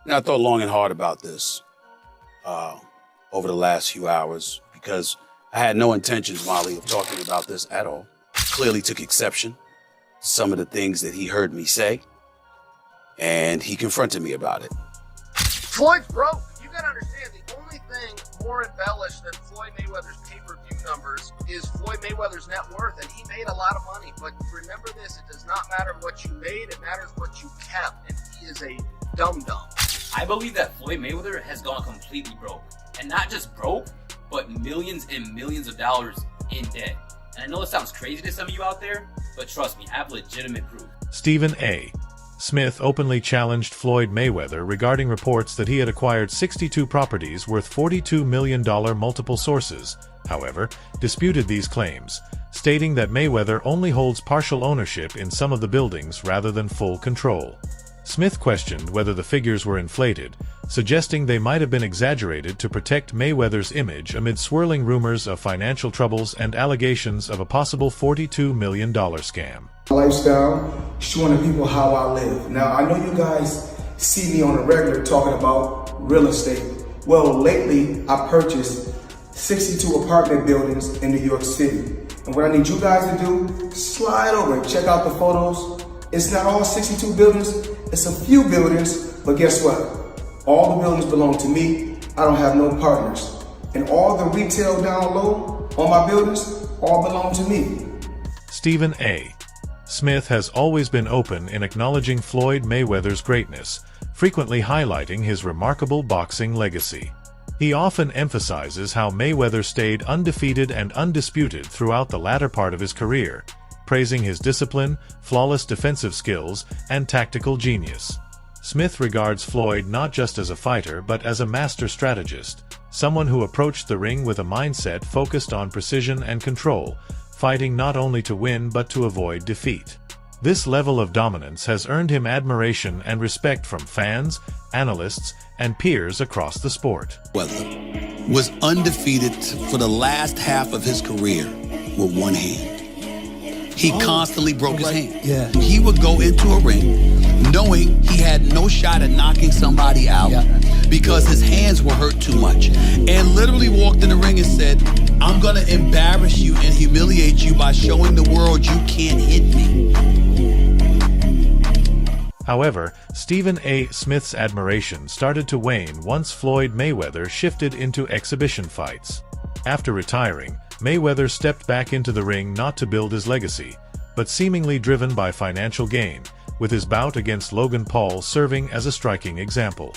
And I thought long and hard about this over the last few hours because I had no intentions, Molly, of talking about this at all. Clearly took exception to some of the things that he heard me say, and he confronted me about it. Floyd's broke. You gotta understand, the only thing more embellished than Floyd Mayweather's pay-per-view numbers is Floyd Mayweather's net worth, and he made a lot of money. But remember this, it does not matter what you made, it matters what you kept, and he is a dum-dum. I believe that Floyd Mayweather has gone completely broke. And not just broke, but millions and millions of dollars in debt. And I know it sounds crazy to some of you out there, but trust me, I have legitimate proof. Stephen A. Smith openly challenged Floyd Mayweather regarding reports that he had acquired 62 properties worth $42 million. Multiple sources, however, disputed these claims, stating that Mayweather only holds partial ownership in some of the buildings rather than full control. Smith questioned whether the figures were inflated, suggesting they might have been exaggerated to protect Mayweather's image amid swirling rumors of financial troubles and allegations of a possible $42 million scam. Lifestyle, showing the people how I live. Now, I know you guys see me on a regular talking about real estate. Well, lately, I purchased 62 apartment buildings in New York City. And what I need you guys to do, slide over and check out the photos. It's not all 62 buildings, it's a few buildings, but guess what? All the buildings belong to me. I don't have no partners. And all the retail down low on my buildings all belong to me. Stephen A. Smith has always been open in acknowledging Floyd Mayweather's greatness, frequently highlighting his remarkable boxing legacy. He often emphasizes how Mayweather stayed undefeated and undisputed throughout the latter part of his career, praising his discipline, flawless defensive skills, and tactical genius. Smith regards Floyd not just as a fighter but as a master strategist, someone who approached the ring with a mindset focused on precision and control, fighting not only to win but to avoid defeat. This level of dominance has earned him admiration and respect from fans, analysts, and peers across the sport. Mayweather was undefeated for the last half of his career with one hand. He constantly broke his hand. Yeah. He would go into a ring knowing he had no shot at knocking somebody out because his hands were hurt too much, and literally walked in the ring and said, I'm gonna embarrass you and humiliate you by showing the world you can't hit me. However, Stephen A. Smith's admiration started to wane once Floyd Mayweather shifted into exhibition fights. After retiring, Mayweather stepped back into the ring not to build his legacy, but seemingly driven by financial gain, with his bout against Logan Paul serving as a striking example.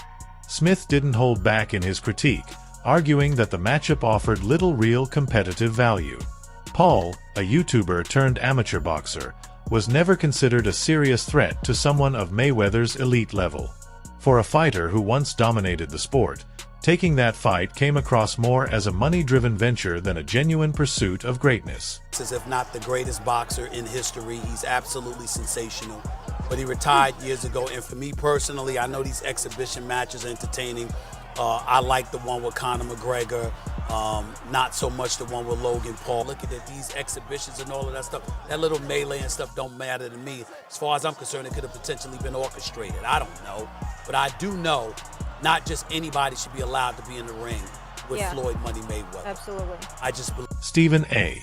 Smith didn't hold back in his critique, arguing that the matchup offered little real competitive value. Paul, a YouTuber turned amateur boxer, was never considered a serious threat to someone of Mayweather's elite level. For a fighter who once dominated the sport, taking that fight came across more as a money-driven venture than a genuine pursuit of greatness. As if not the greatest boxer in history, he's absolutely sensational. But he retired years ago, and for me personally, I know these exhibition matches are entertaining. I like the one with Conor McGregor, not so much the one with Logan Paul. Looking at these exhibitions and all of that stuff, that little melee and stuff don't matter to me. As far as I'm concerned, it could have potentially been orchestrated. I don't know. But I do know not just anybody should be allowed to be in the ring with Floyd Money Mayweather. Absolutely. I just believe. Stephen A.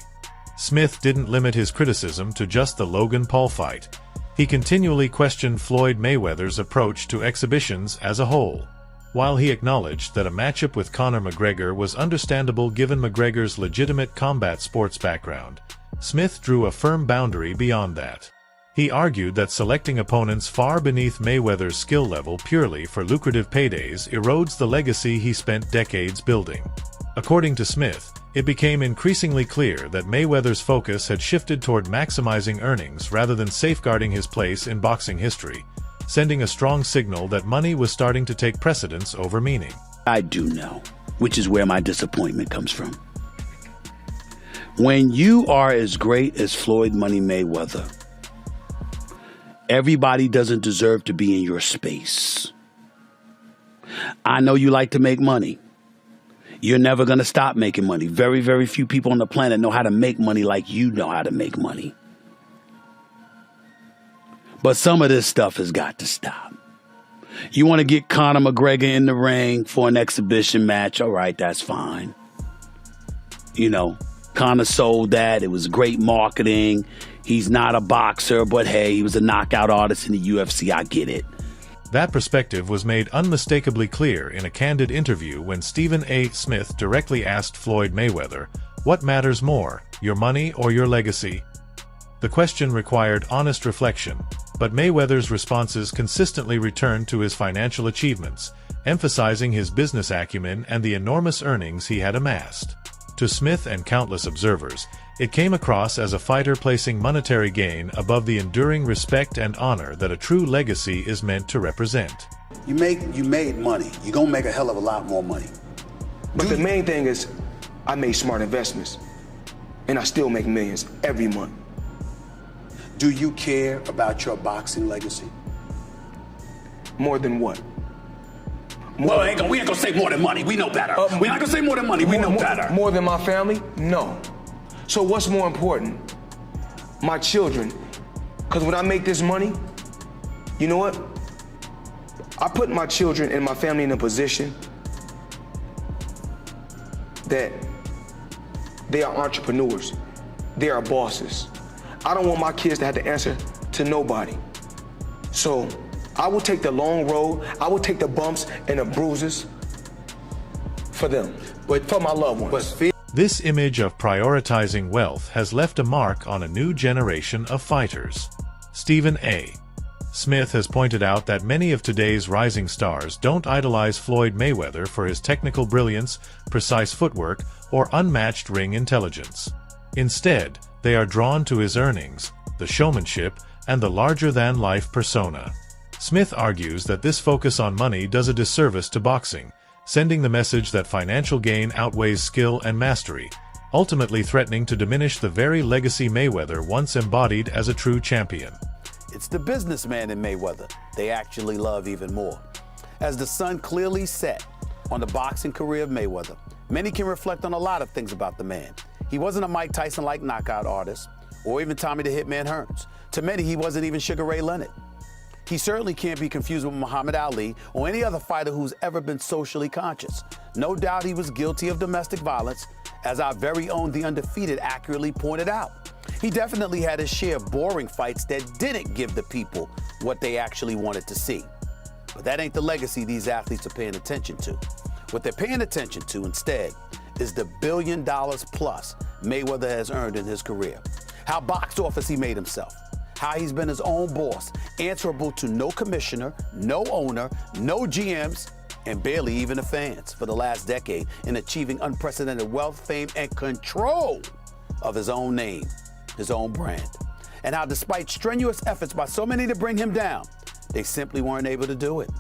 Smith didn't limit his criticism to just the Logan Paul fight. He continually questioned Floyd Mayweather's approach to exhibitions as a whole. While he acknowledged that a matchup with Conor McGregor was understandable given McGregor's legitimate combat sports background, Smith drew a firm boundary beyond that. He argued that selecting opponents far beneath Mayweather's skill level purely for lucrative paydays erodes the legacy he spent decades building. According to Smith, it became increasingly clear that Mayweather's focus had shifted toward maximizing earnings rather than safeguarding his place in boxing history, sending a strong signal that money was starting to take precedence over meaning. I do know, which is where my disappointment comes from. When you are as great as Floyd Money Mayweather, everybody doesn't deserve to be in your space. I know you like to make money. You're never going to stop making money. Very, very few people on the planet know how to make money like you know how to make money. But some of this stuff has got to stop. You want to get Conor McGregor in the ring for an exhibition match? All right, that's fine. You know, Conor sold that. It was great marketing. He's not a boxer, but hey, he was a knockout artist in the UFC. I get it. That perspective was made unmistakably clear in a candid interview when Stephen A. Smith directly asked Floyd Mayweather, "What matters more, your money or your legacy?" The question required honest reflection, but Mayweather's responses consistently returned to his financial achievements, emphasizing his business acumen and the enormous earnings he had amassed. To Smith and countless observers, it came across as a fighter placing monetary gain above the enduring respect and honor that a true legacy is meant to represent. You made money. You're going to make a hell of a lot more money. But the main thing is, I made smart investments, and I still make millions every month. Do you care about your boxing legacy? More than what? Well, we ain't gonna say more than money. We know better. We're not gonna say more than money. We know better. More than my family? No. So what's more important? My children. Because when I make this money, you know what? I put my children and my family in a position that they are entrepreneurs. They are bosses. I don't want my kids to have to answer to nobody. So I will take the long road. I will take the bumps and the bruises for them, but for my loved ones. This image of prioritizing wealth has left a mark on a new generation of fighters. Stephen A. Smith has pointed out that many of today's rising stars don't idolize Floyd Mayweather for his technical brilliance, precise footwork, or unmatched ring intelligence. Instead, they are drawn to his earnings, the showmanship, and the larger-than-life persona. Smith argues that this focus on money does a disservice to boxing, sending the message that financial gain outweighs skill and mastery, ultimately threatening to diminish the very legacy Mayweather once embodied as a true champion. It's the businessman in Mayweather they actually love even more. As the sun clearly set on the boxing career of Mayweather, many can reflect on a lot of things about the man. He wasn't a Mike Tyson-like knockout artist, or even Tommy the Hitman Hearns. To many, he wasn't even Sugar Ray Leonard. He certainly can't be confused with Muhammad Ali or any other fighter who's ever been socially conscious. No doubt he was guilty of domestic violence, as our very own The Undefeated accurately pointed out. He definitely had his share of boring fights that didn't give the people what they actually wanted to see. But that ain't the legacy these athletes are paying attention to. What they're paying attention to instead is the $1 billion plus Mayweather has earned in his career. How box office he made himself. How he's been his own boss, answerable to no commissioner, no owner, no GMs, and barely even the fans for the last decade in achieving unprecedented wealth, fame, and control of his own name, his own brand. And how despite strenuous efforts by so many to bring him down, they simply weren't able to do it.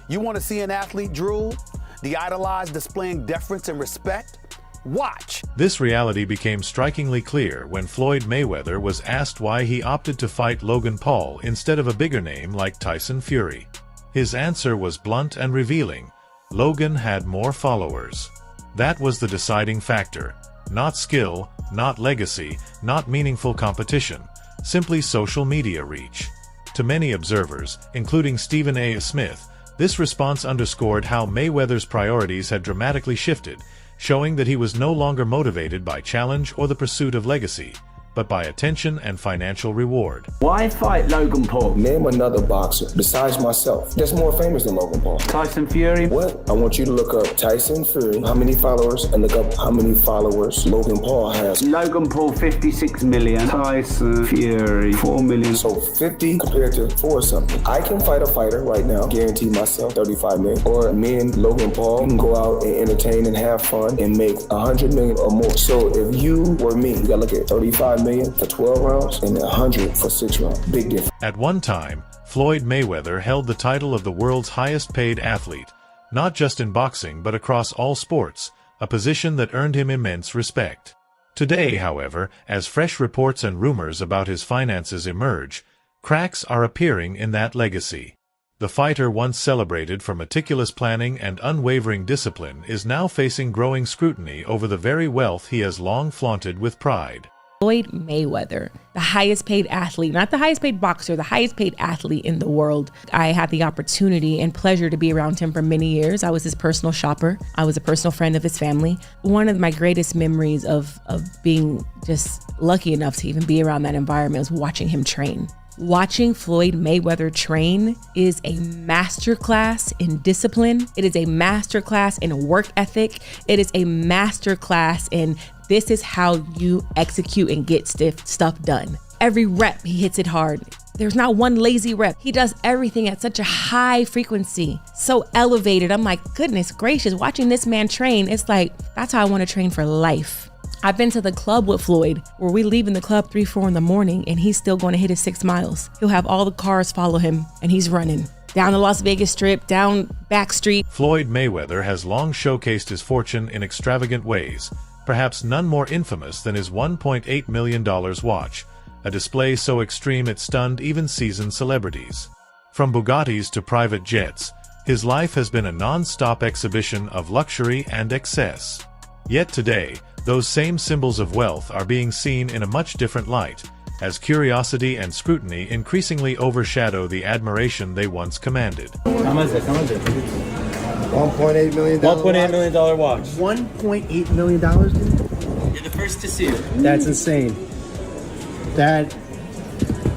You want to see an athlete drool? The idolized displaying deference and respect? Watch! This reality became strikingly clear when Floyd Mayweather was asked why he opted to fight Logan Paul instead of a bigger name like Tyson Fury. His answer was blunt and revealing. Logan had more followers. That was the deciding factor. Not skill, not legacy, not meaningful competition, simply social media reach. To many observers, including Stephen A. Smith, this response underscored how Mayweather's priorities had dramatically shifted, showing that he was no longer motivated by challenge or the pursuit of legacy, but by attention and financial reward. Why fight Logan Paul? Name another boxer besides myself that's more famous than Logan Paul. Tyson Fury? What? I want you to look up Tyson Fury, how many followers, and look up how many followers Logan Paul has. Logan Paul, 56 million. Tyson Fury, 4 million. So 50 compared to 4 something. I can fight a fighter right now, guarantee myself 35 million. Or me and Logan Paul can go out and entertain and have fun and make 100 million or more. So if you were me, you gotta look at 35 million for 12 rounds and 100 for 6 rounds. Big difference. At one time, Floyd Mayweather held the title of the world's highest-paid athlete, not just in boxing but across all sports, a position that earned him immense respect. Today, however, as fresh reports and rumors about his finances emerge, cracks are appearing in that legacy. The fighter once celebrated for meticulous planning and unwavering discipline is now facing growing scrutiny over the very wealth he has long flaunted with pride. Floyd Mayweather, the highest paid athlete, not the highest paid boxer, the highest paid athlete in the world. I had the opportunity and pleasure to be around him for many years. I was his personal shopper. I was a personal friend of his family. One of my greatest memories of being just lucky enough to even be around that environment was watching him train. Watching Floyd Mayweather train is a masterclass in discipline. It is a masterclass in work ethic. It is a masterclass in this is how you execute and get stuff done. Every rep, he hits it hard. There's not one lazy rep. He does everything at such a high frequency, so elevated. I'm like, goodness gracious, watching this man train, it's like, that's how I want to train for life. I've been to the club with Floyd where we leave in the club 3, 4 in the morning and he's still going to hit his 6 miles. He'll have all the cars follow him and he's running down the Las Vegas Strip, down back street. Floyd Mayweather has long showcased his fortune in extravagant ways, perhaps none more infamous than his $1.8 million watch, a display so extreme it stunned even seasoned celebrities. From Bugattis to private jets, his life has been a non-stop exhibition of luxury and excess. Yet today, those same symbols of wealth are being seen in a much different light, as curiosity and scrutiny increasingly overshadow the admiration they once commanded. How much is it? $1.8 million. $1.8 million watch. $1.8 million, dude? You're the first to see it. That's insane. That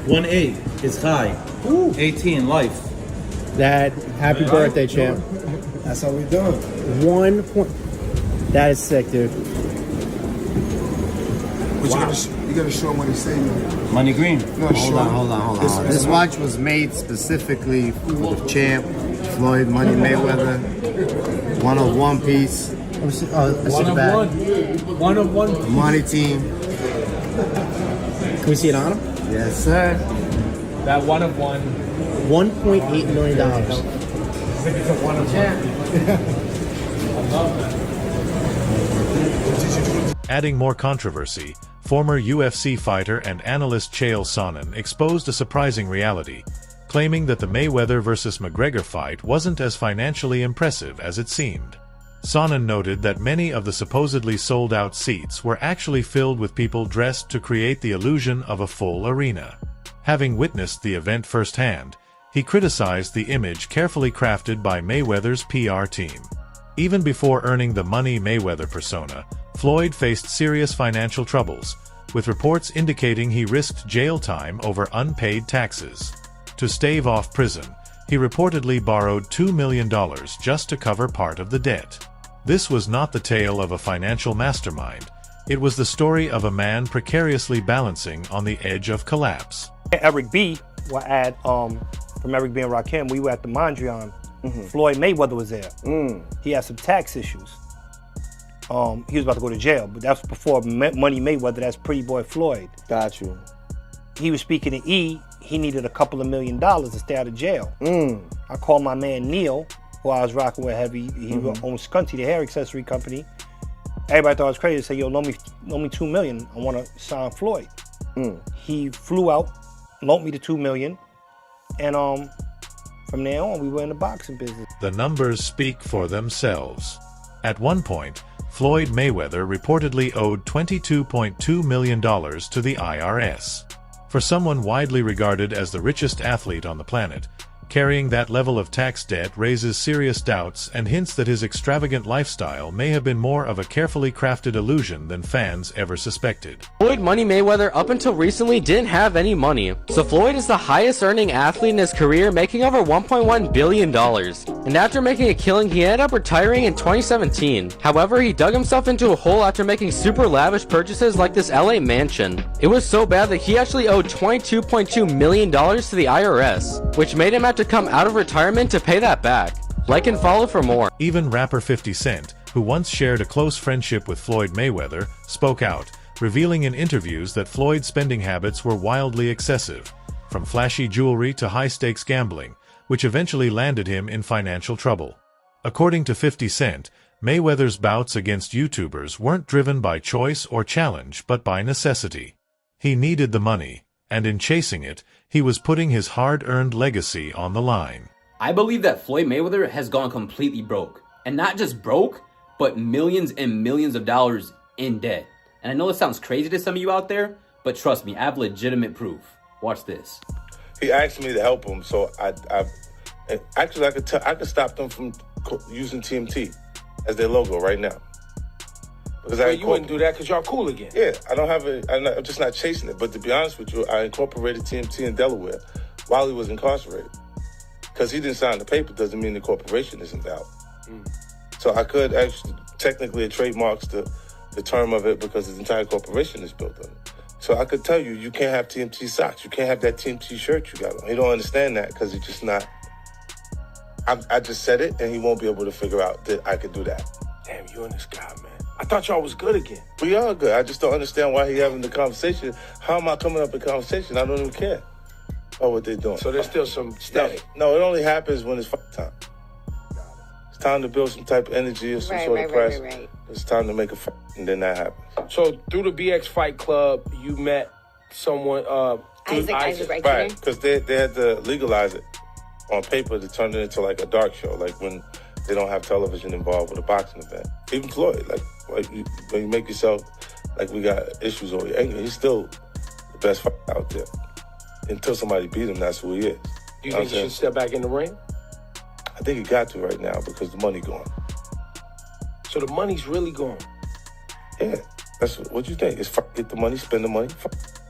1.8 is high. Ooh. 18 life. That happy birthday, champ. That's how we doing. 1 point. That is sick, dude. But you gotta show him what he's saying. Money green. No, Hold on. This watch was made specifically for the champ, Floyd Money Mayweather. 1 of 1 piece. One of one. Money team. Can we see it on him? Yes, sir. That 1 of 1. $1.8 million. It's a 1 of 1. I love that. Adding more controversy, former UFC fighter and analyst Chael Sonnen exposed a surprising reality, claiming that the Mayweather vs. McGregor fight wasn't as financially impressive as it seemed. Sonnen noted that many of the supposedly sold-out seats were actually filled with people dressed to create the illusion of a full arena. Having witnessed the event firsthand, he criticized the image carefully crafted by Mayweather's PR team. Even before earning the Money Mayweather persona, Floyd faced serious financial troubles, with reports indicating he risked jail time over unpaid taxes. To stave off prison, he reportedly borrowed $2 million just to cover part of the debt. This was not the tale of a financial mastermind. It was the story of a man precariously balancing on the edge of collapse. Eric B. from Eric B. and Rakim, we were at the Mondrian. Floyd Mayweather was there. He had some tax issues. He was about to go to jail, but that's before Money Mayweather. That's Pretty Boy Floyd. Got you. He was speaking to E. He needed a couple of $1 million to stay out of jail. I called my man Neil, who I was rocking with heavy. He owns Scunty, the hair accessory company. Everybody thought I was crazy. Say, yo, loan me $2 million. I want to sign Floyd. He flew out, loaned me the $2 million, and from there on, we were in the boxing business. The numbers speak for themselves. At one point, Floyd Mayweather reportedly owed $22.2 million to the IRS. For someone widely regarded as the richest athlete on the planet, carrying that level of tax debt raises serious doubts and hints that his extravagant lifestyle may have been more of a carefully crafted illusion than fans ever suspected. Floyd Money Mayweather up until recently didn't have any money, so Floyd is the highest earning athlete in his career, making over $1.1 billion. And after making a killing, he ended up retiring in 2017. However, he dug himself into a hole after making super lavish purchases like this LA mansion. It was so bad that he actually owed $22.2 million to the IRS, which made him have to come out of retirement to pay that back. Like and follow for more. Even rapper 50 Cent, who once shared a close friendship with Floyd Mayweather, spoke out, revealing in interviews that Floyd's spending habits were wildly excessive, from flashy jewelry to high-stakes gambling, which eventually landed him in financial trouble. According to 50 Cent, Mayweather's bouts against YouTubers weren't driven by choice or challenge but by necessity. He needed the money, and in chasing it, he was putting his hard-earned legacy on the line. I believe that Floyd Mayweather has gone completely broke. And not just broke, but millions and millions of dollars in debt. And I know it sounds crazy to some of you out there, but trust me, I have legitimate proof. Watch this. He asked me to help him, so I could stop them from using TMT as their logo right now. Because you wouldn't do that because y'all cool again. Yeah, I'm just not chasing it. But to be honest with you, I incorporated TMT in Delaware while he was incarcerated. Because he didn't sign the paper doesn't mean the corporation isn't valid. So I could actually, technically it trademarks the term of it because his entire corporation is built on it. So I could tell you, you can't have TMT socks. You can't have that TMT shirt you got on. He don't understand that because it's just not. I just said it and he won't be able to figure out that I could do that. Damn, you and this guy, man. I thought y'all was good again. We are good. I just don't understand why he having the conversation. How am I coming up in conversation? I don't even care about what they're doing. So there's still some static. No, it only happens when it's time. It's time to build some type of energy or some sort of press. Right. It's time to make a fight, and then that happens. So through the BX Fight Club, you met someone, Isaac, right? Because they had to legalize it on paper to turn it into like a dark show, like when they don't have television involved with a boxing event. Even Floyd, when you make yourself like we got issues over your anger, he's still the best fighter out there. Until somebody beat him, that's who he is. Do you think he should step back in the ring? I think he got to right now because the money gone. So the money's really gone? Yeah, that's what you think. It's get the money, spend the money.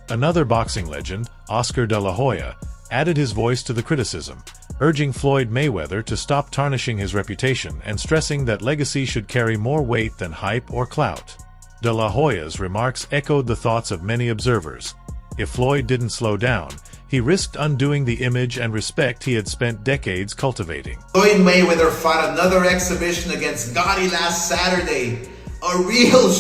Another boxing legend, Oscar de la Hoya, added his voice to the criticism, urging Floyd Mayweather to stop tarnishing his reputation and stressing that legacy should carry more weight than hype or clout. De la Hoya's remarks echoed the thoughts of many observers. If Floyd didn't slow down, he risked undoing the image and respect he had spent decades cultivating. Floyd Mayweather fought another exhibition against Gotti last Saturday. A real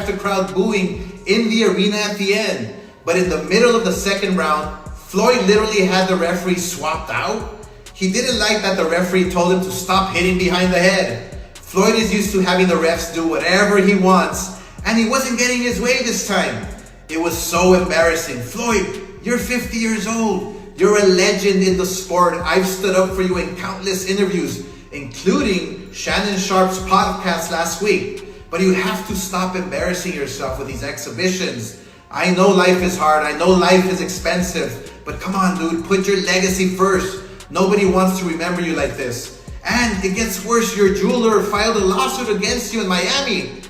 the crowd booing in the arena at the end. But in the middle of the second round, Floyd literally had the referee swapped out. He didn't like that the referee told him to stop hitting behind the head. Floyd is used to having the refs do whatever he wants, and he wasn't getting his way this time. It was so embarrassing. Floyd, you're 50 years old. You're a legend in the sport. I've stood up for you in countless interviews, including Shannon Sharp's podcast last week. But you have to stop embarrassing yourself with these exhibitions. I know life is hard. I know life is expensive. But come on, dude, put your legacy first. Nobody wants to remember you like this. And it gets worse. Your jeweler filed a lawsuit against you in Miami.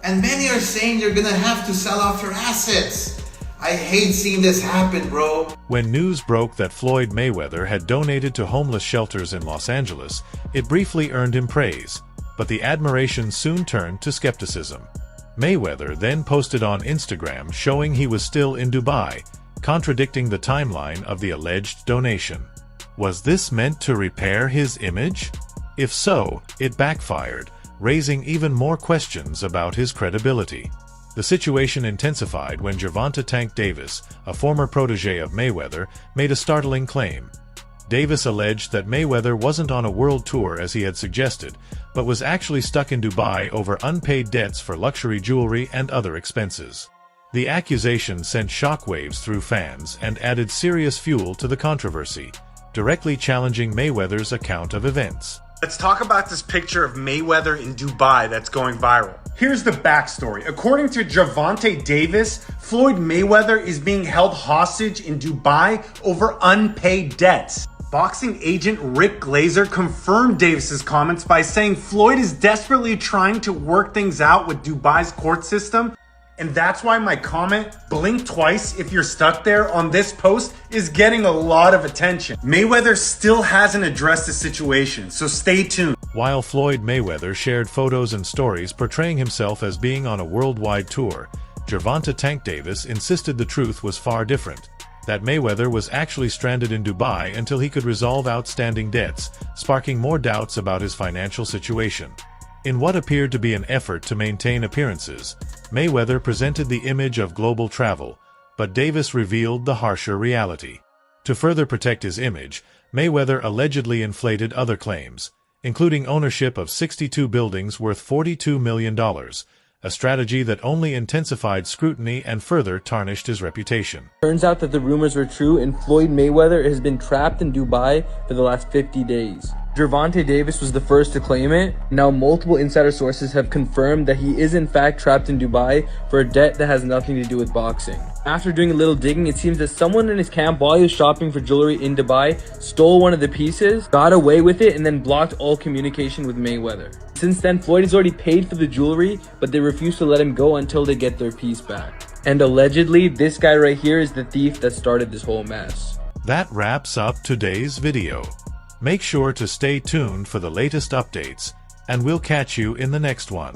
And many are saying you're gonna have to sell off your assets. I hate seeing this happen, bro. When news broke that Floyd Mayweather had donated to homeless shelters in Los Angeles, it briefly earned him praise, but the admiration soon turned to skepticism. Mayweather then posted on Instagram showing he was still in Dubai, contradicting the timeline of the alleged donation. Was this meant to repair his image? If so, it backfired, raising even more questions about his credibility. The situation intensified when Gervonta Tank Davis, a former protege of Mayweather, made a startling claim. Davis alleged that Mayweather wasn't on a world tour as he had suggested, but was actually stuck in Dubai over unpaid debts for luxury jewelry and other expenses. The accusation sent shockwaves through fans and added serious fuel to the controversy, directly challenging Mayweather's account of events. Let's talk about this picture of Mayweather in Dubai that's going viral. Here's the backstory. According to Gervonta Davis, Floyd Mayweather is being held hostage in Dubai over unpaid debts. Boxing agent Rick Glazer confirmed Davis's comments by saying Floyd is desperately trying to work things out with Dubai's court system. And that's why my comment, blink twice if you're stuck there, on this post is getting a lot of attention. Mayweather still hasn't addressed the situation, so stay tuned. While Floyd Mayweather shared photos and stories portraying himself as being on a worldwide tour, Gervonta Tank Davis insisted the truth was far different, that Mayweather was actually stranded in Dubai until he could resolve outstanding debts, sparking more doubts about his financial situation. In what appeared to be an effort to maintain appearances, Mayweather presented the image of global travel, but Davis revealed the harsher reality. To further protect his image, Mayweather allegedly inflated other claims, including ownership of 62 buildings worth $42 million, a strategy that only intensified scrutiny and further tarnished his reputation. Turns out that the rumors were true and Floyd Mayweather has been trapped in Dubai for the last 50 days. Gervonta Davis was the first to claim it. Now multiple insider sources have confirmed that he is in fact trapped in Dubai for a debt that has nothing to do with boxing. After doing a little digging, it seems that someone in his camp, while he was shopping for jewelry in Dubai, stole one of the pieces, got away with it, and then blocked all communication with Mayweather. Since then, Floyd has already paid for the jewelry, but they refuse to let him go until they get their piece back. And allegedly, this guy right here is the thief that started this whole mess. That wraps up today's video. Make sure to stay tuned for the latest updates, and we'll catch you in the next one.